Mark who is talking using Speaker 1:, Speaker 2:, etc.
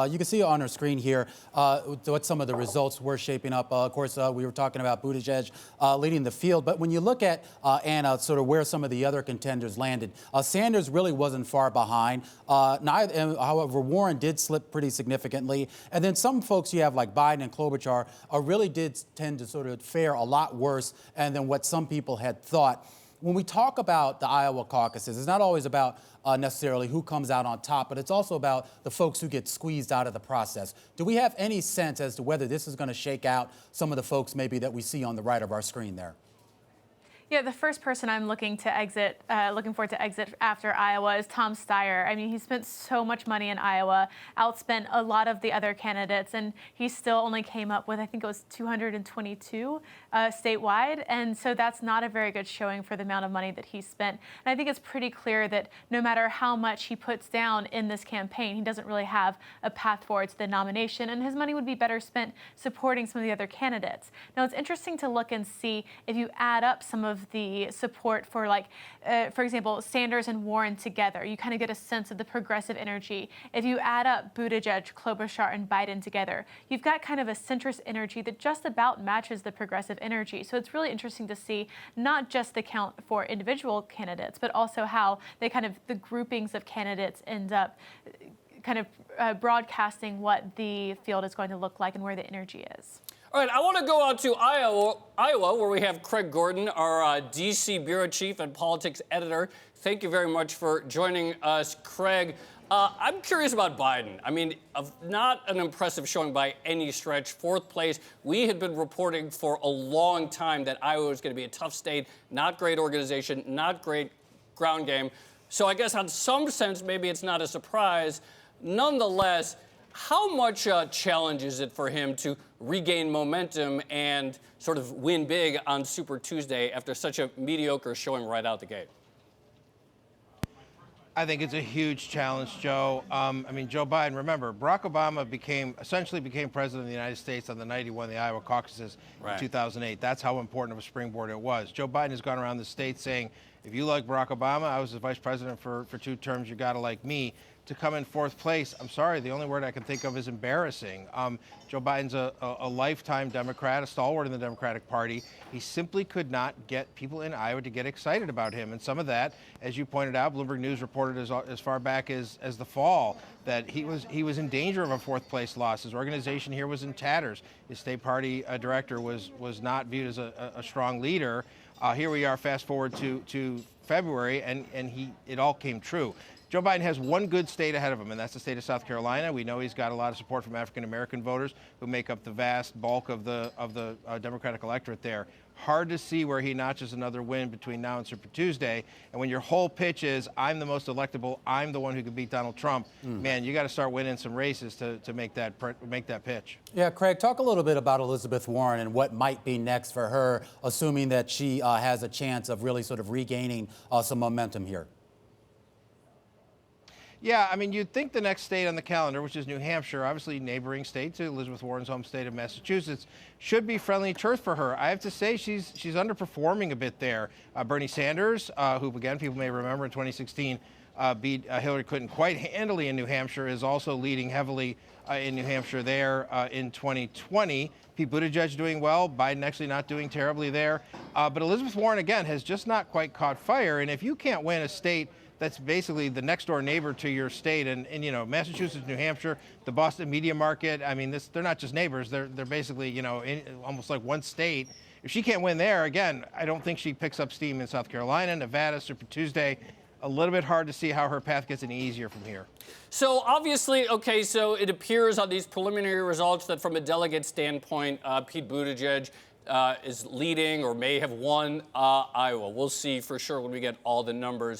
Speaker 1: You can see on our screen here what some of the results were shaping up. Of course, we were talking about Buttigieg leading the field. But when you look at, Anna, sort of where some of the other contenders landed, Sanders really wasn't far behind. However, Warren did slip pretty significantly. And then some folks you have like Biden and Klobuchar really did tend to sort of fare a lot worse than what some people had thought. When we talk about the Iowa caucuses, it's not always about necessarily who comes out on top, but it's also about the folks who get squeezed out of the process. Do we have any sense as to whether this is going to shake out some of the folks maybe that we see on the right of our screen there?
Speaker 2: Yeah, the first person I'm looking forward to exit after Iowa is Tom Steyer. I mean, he spent so much money in Iowa, outspent a lot of the other candidates, and he still only came up with, I think it was 222 statewide. And so that's not a very good showing for the amount of money that he spent. And I think it's pretty clear that no matter how much he puts down in this campaign, he doesn't really have a path forward to the nomination, and his money would be better spent supporting some of the other candidates. Now, it's interesting to look and see if you add up some of the support for, like, for example, Sanders and Warren together, you kind of get a sense of the progressive energy. If you add up Buttigieg, Klobuchar, and Biden together, you've got kind of a centrist energy that just about matches the progressive energy. So it's really interesting to see not just the count for individual candidates, but also how the groupings of candidates end up kind of broadcasting what the field is going to look like and where the energy is.
Speaker 3: All right, I want to go out to Iowa, where we have Craig Gordon, our D.C. bureau chief and politics editor. Thank you very much for joining us, Craig. I'm curious about Biden. I mean, not an impressive showing by any stretch. Fourth place. We had been reporting for a long time that Iowa was going to be a tough state, not great organization, not great ground game. So I guess in some sense, maybe it's not a surprise. Nonetheless, how much challenge is it for him to regain momentum and sort of win big on Super Tuesday after such a mediocre showing right out the gate?
Speaker 4: I think it's a huge challenge, Joe. I mean, Joe Biden, remember, Barack Obama essentially became president of the United States on the night he won the Iowa caucuses in 2008. That's how important of a springboard it was. Joe Biden has gone around the state saying, if you like Barack Obama, I was the vice president for 2 terms, you got to like me. To come in fourth place, I'm sorry, the only word I can think of is embarrassing. Joe Biden's a lifetime Democrat, a stalwart in the Democratic Party. He simply could not get people in Iowa to get excited about him. And some of that, as you pointed out, Bloomberg News reported as far back as the fall that he was in danger of a fourth place loss. His organization here was in tatters. His state party director was not viewed as a strong leader. Here we are, fast forward to February, and it all came true. Joe Biden has one good state ahead of him, and that's the state of South Carolina. We know he's got a lot of support from African-American voters who make up the vast bulk of the Democratic electorate there. Hard to see where he notches another win between now and Super Tuesday. And when your whole pitch is, I'm the most electable, I'm the one who can beat Donald Trump, man, you got to start winning some races to make that pitch.
Speaker 1: Yeah, Craig, talk a little bit about Elizabeth Warren and what might be next for her, assuming that she has a chance of really sort of regaining some momentum here.
Speaker 4: Yeah, I mean, you'd think the next state on the calendar, which is New Hampshire, obviously neighboring state to Elizabeth Warren's home state of Massachusetts, should be friendly turf for her. I have to say she's underperforming a bit there. Bernie Sanders, who, again, people may remember in 2016 beat Hillary Clinton quite handily in New Hampshire, is also leading heavily in New Hampshire there in 2020. Pete Buttigieg doing well, Biden actually not doing terribly there. But Elizabeth Warren, again, has just not quite caught fire. And if you can't win a state that's basically the next door neighbor to your state, and you know, Massachusetts, New Hampshire, the Boston media market, I mean, they're not just neighbors, they're basically, you know, almost like one state. If she can't win there, again, I don't think she picks up steam in South Carolina, Nevada, Super Tuesday. A little bit hard to see how her path gets any easier from here.
Speaker 3: So obviously, okay, so it appears on these preliminary results that from a delegate standpoint, Pete Buttigieg is leading or may have won Iowa. We'll see for sure when we get all the numbers.